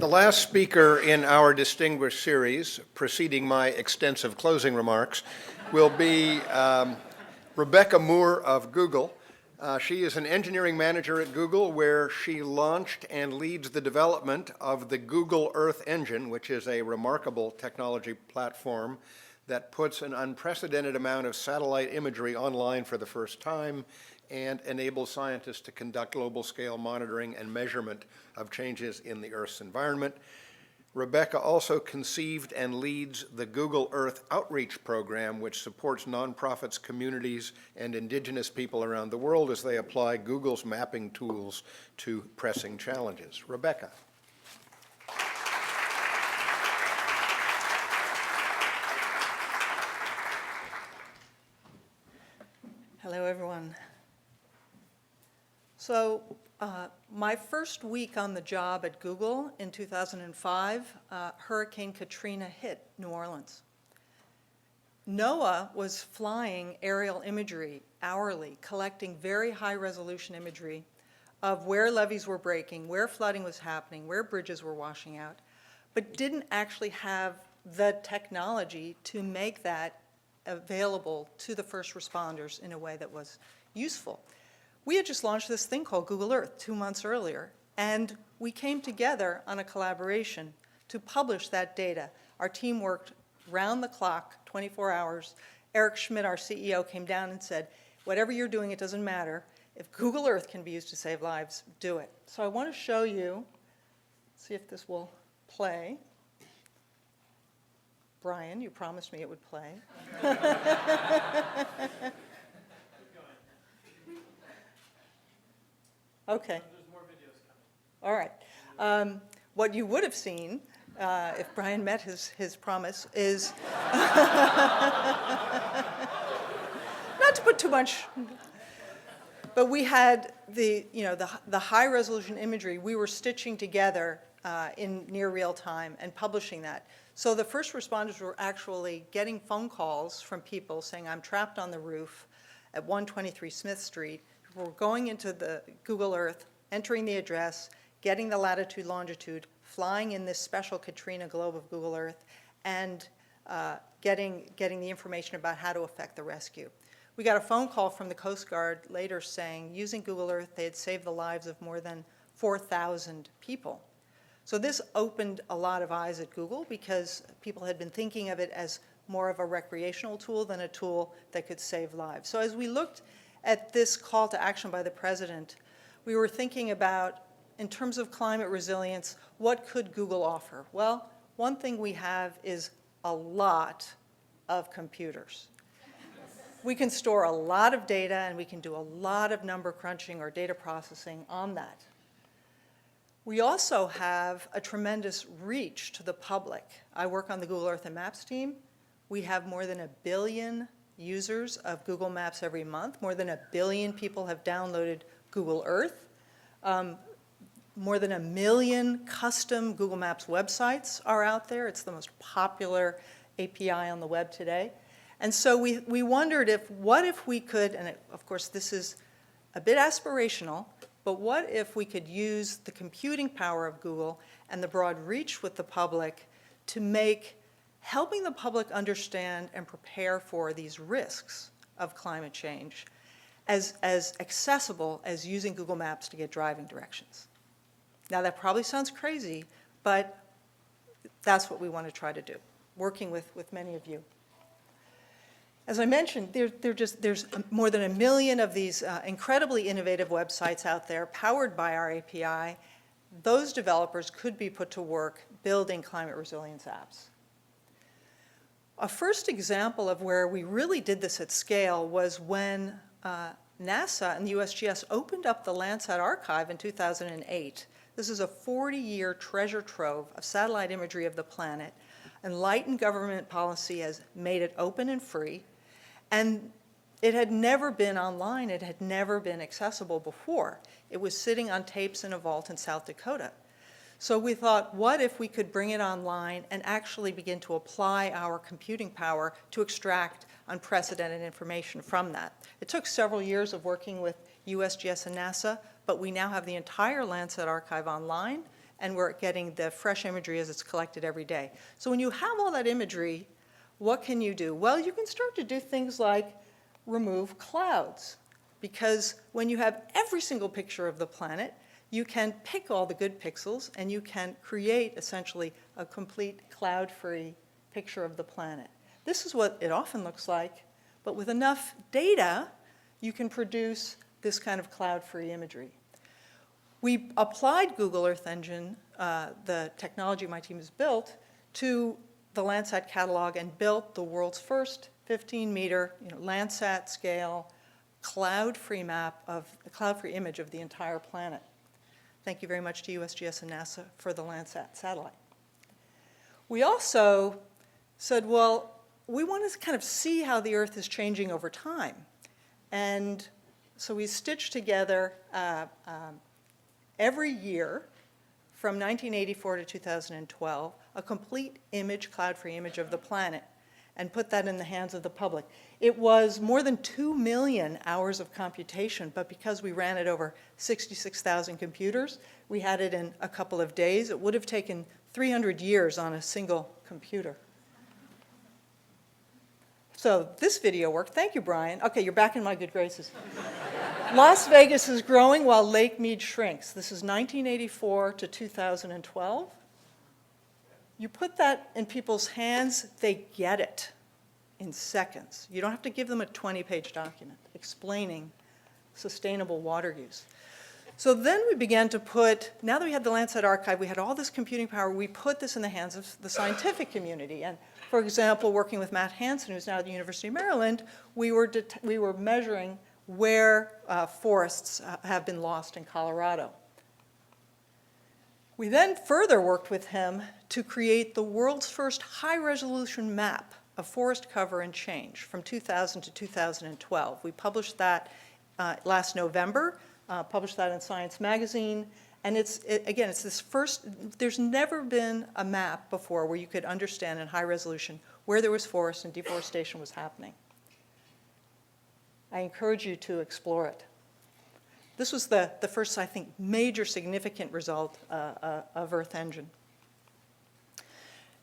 The last speaker in our distinguished series, preceding my extensive closing remarks, will be Rebecca Moore of Google. She is an engineering manager at Google, where she launched and leads the development of the Google Earth Engine, which is a remarkable technology platform that puts an unprecedented amount of satellite imagery online for the first time and enables scientists to conduct global-scale monitoring and measurement of changes in the Earth's environment. Rebecca also conceived and leads the Google Earth Outreach Program, which supports nonprofits, communities, and indigenous people around the world as they apply Google's mapping tools to pressing challenges. Rebecca. Hello, everyone. So my first week on the job at Google in 2005, Hurricane Katrina hit New Orleans. NOAA was flying aerial imagery hourly, collecting very high-resolution imagery of where levees were breaking, where flooding was happening, where bridges were washing out, but didn't actually have the technology to make that available to the first responders in a way that was useful. We had just launched this thing called Google Earth 2 months earlier, and we came together on a collaboration to publish that data. Our team worked round the clock, 24 hours. Eric Schmidt, our CEO, came down and said, whatever you're doing, it doesn't matter. If Google Earth can be used to save lives, do it. So I want to show you, see if this will play. Brian, you promised me it would play. Okay. There's more videos coming. All right. What you would have seen, if Brian met his promise, is not to put too much, but we had the high resolution imagery we were stitching together in near real time and publishing that. So the first responders were actually getting phone calls from people saying, I'm trapped on the roof at 123 Smith Street. We're going into the Google Earth, entering the address, getting the latitude, longitude, flying in this special Katrina globe of Google Earth, and getting the information about how to effect the rescue. We got a phone call from the Coast Guard later saying, using Google Earth, they had saved the lives of more than 4,000 people. So this opened a lot of eyes at Google because people had been thinking of it as more of a recreational tool than a tool that could save lives. So as we looked at this call to action by the president, we were thinking about, in terms of climate resilience, what could Google offer? Well, one thing we have is a lot of computers. We can store a lot of data, and we can do a lot of number crunching or data processing on that. We also have a tremendous reach to the public. I work on the Google Earth and Maps team. We have more than 1 billion users of Google Maps every month. More than 1 billion people have downloaded Google Earth. More than 1 million custom Google Maps websites are out there. It's the most popular API on the web today. And so we wondered what if we could, and of course this is a bit aspirational, but what if we could use the computing power of Google and the broad reach with the public to make helping the public understand and prepare for these risks of climate change as accessible as using Google Maps to get driving directions. Now that probably sounds crazy, but that's what we want to try to do, working with many of you. As I mentioned, there's more than 1 million of these incredibly innovative websites out there powered by our API. Those developers could be put to work building climate resilience apps. A first example of where we really did this at scale was when NASA and the USGS opened up the Landsat archive in 2008. This is a 40-year treasure trove of satellite imagery of the planet. Enlightened government policy has made it open and free, and it had never been online. It had never been accessible before. It was sitting on tapes in a vault in South Dakota. So we thought, what if we could bring it online and actually begin to apply our computing power to extract unprecedented information from that? It took several years of working with USGS and NASA, but we now have the entire Landsat archive online, and we're getting the fresh imagery as it's collected every day. So when you have all that imagery, what can you do? Well, you can start to do things like remove clouds, because when you have every single picture of the planet, you can pick all the good pixels and you can create essentially a complete cloud-free picture of the planet. This is what it often looks like, but with enough data, you can produce this kind of cloud-free imagery. We applied Google Earth Engine, the technology my team has built, to the Landsat catalog and built the world's first 15-meter, Landsat scale, cloud-free map of the cloud-free image of the entire planet. Thank you very much to USGS and NASA for the Landsat satellite. We also said, well, we want to kind of see how the Earth is changing over time. And so we stitched together every year from 1984 to 2012 a complete image, cloud-free image of the planet, and put that in the hands of the public. It was more than 2 million hours of computation, but because we ran it over 66,000 computers, we had it in a couple of days. It would have taken 300 years on a single computer. So this video worked. Thank you, Brian. Okay, you're back in my good graces. Las Vegas is growing while Lake Mead shrinks. This is 1984 to 2012. You put that in people's hands, they get it in seconds. You don't have to give them a 20-page document explaining sustainable water use. So then we began to put, now that we had the Landsat archive, we had all this computing power, we put this in the hands of the scientific community. And for example, working with Matt Hansen, who's now at the University of Maryland, we were measuring where forests have been lost in Colorado. We then further worked with him to create the world's first high-resolution map of forest cover and change from 2000 to 2012. We published that last November, published that in Science Magazine, and it's this first, there's never been a map before where you could understand in high resolution where there was forest and deforestation was happening. I encourage you to explore it. This was the first, I think, major significant result of Earth Engine.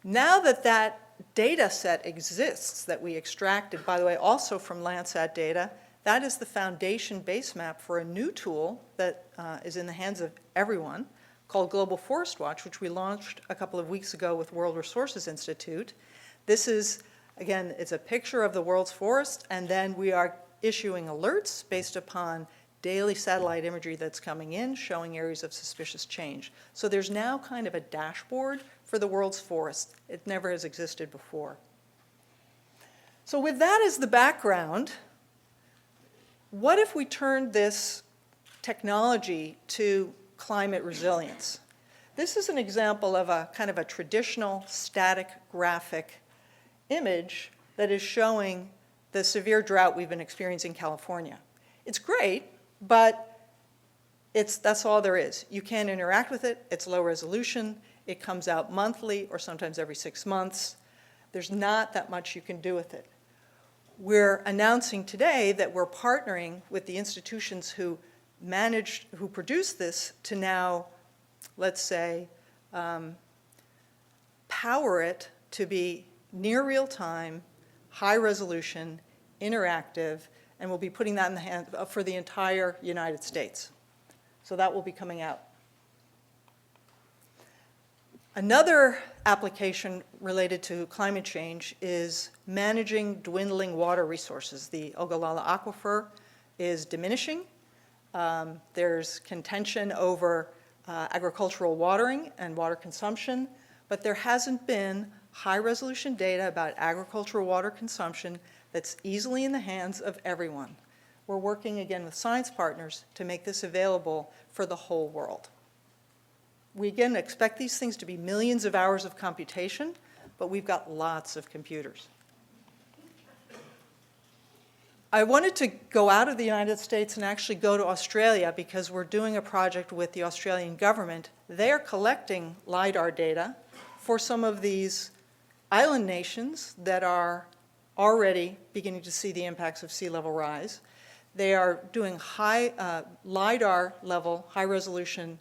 Now that that data set exists that we extracted, by the way, also from Landsat data, that is the foundation base map for a new tool that is in the hands of everyone called Global Forest Watch, which we launched a couple of weeks ago with World Resources Institute. This is, again, it's a picture of the world's forest, and then we are issuing alerts based upon daily satellite imagery that's coming in, showing areas of suspicious change. So there's now kind of a dashboard for the world's forest. It never has existed before. So with that as the background, what if we turned this technology to climate resilience? This is an example of a kind of a traditional static graphic image that is showing the severe drought we've been experiencing in California. It's great, but that's all there is. You can't interact with it. It's low resolution. It comes out monthly or sometimes every 6 months. There's not that much you can do with it. We're announcing today that we're partnering with the institutions who produce this to now, let's say, power it to be near real time, high resolution, interactive, and we'll be putting that in the hands for the entire United States. So that will be coming out. Another application related to climate change is managing dwindling water resources. The Ogallala Aquifer is diminishing. There's contention over agricultural watering and water consumption, but there hasn't been high-resolution data about agricultural water consumption that's easily in the hands of everyone. We're working again with science partners to make this available for the whole world. We again expect these things to be millions of hours of computation, but we've got lots of computers. I wanted to go out of the United States and actually go to Australia because we're doing a project with the Australian government. They're collecting LiDAR data for some of these island nations that are already beginning to see the impacts of sea level rise. They are doing high LiDAR level, high resolution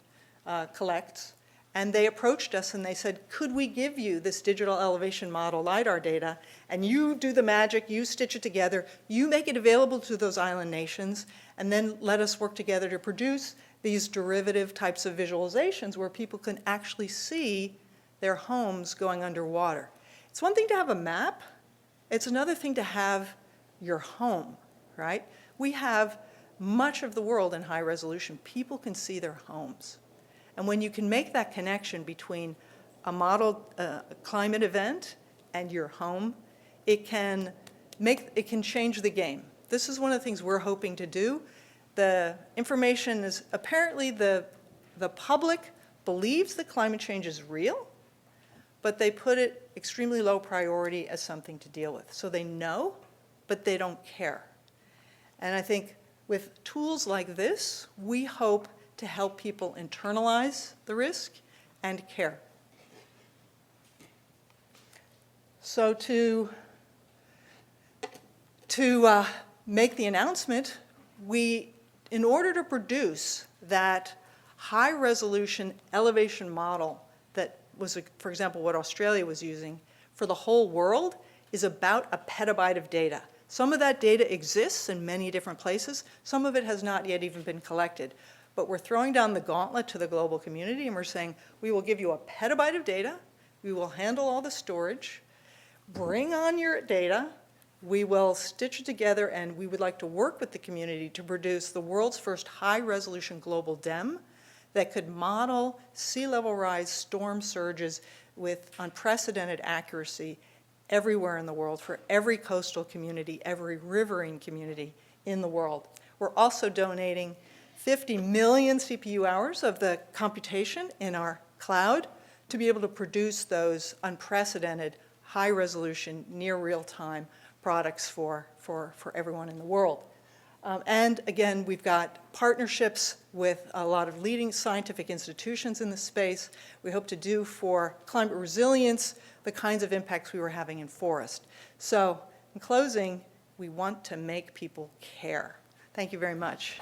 collects, And they approached us and they said, could we give you this digital elevation model LiDAR data, and you do the magic, you stitch it together, you make it available to those island nations, and then let us work together to produce these derivative types of visualizations where people can actually see their homes going underwater. It's one thing to have a map. It's another thing to have your home, right? We have much of the world in high resolution. People can see their homes. And when you can make that connection between a model climate event and your home, it can change the game. This is one of the things we're hoping to do. The information is apparently the public believes that climate change is real, but they put it extremely low priority as something to deal with. So they know, but they don't care. And I think with tools like this, we hope to help people internalize the risk and care. So to make the announcement, in order to produce that high-resolution elevation model that was, for example, what Australia was using for the whole world, is about a petabyte of data. Some of that data exists in many different places. Some of it has not yet even been collected. But we're throwing down the gauntlet to the global community, and we're saying, we will give you a petabyte of data. We will handle all the storage. Bring on your data. We will stitch it together, and we would like to work with the community to produce the world's first high-resolution global DEM that could model sea level rise storm surges with unprecedented accuracy everywhere in the world for every coastal community, every riverine community in the world. We're also donating 50 million CPU hours of the computation in our cloud to be able to produce those unprecedented high-resolution, near real-time products for everyone in the world. And again, we've got partnerships with a lot of leading scientific institutions in the space. We hope to do for climate resilience the kinds of impacts we were having in forest. So in closing, we want to make people care. Thank you very much.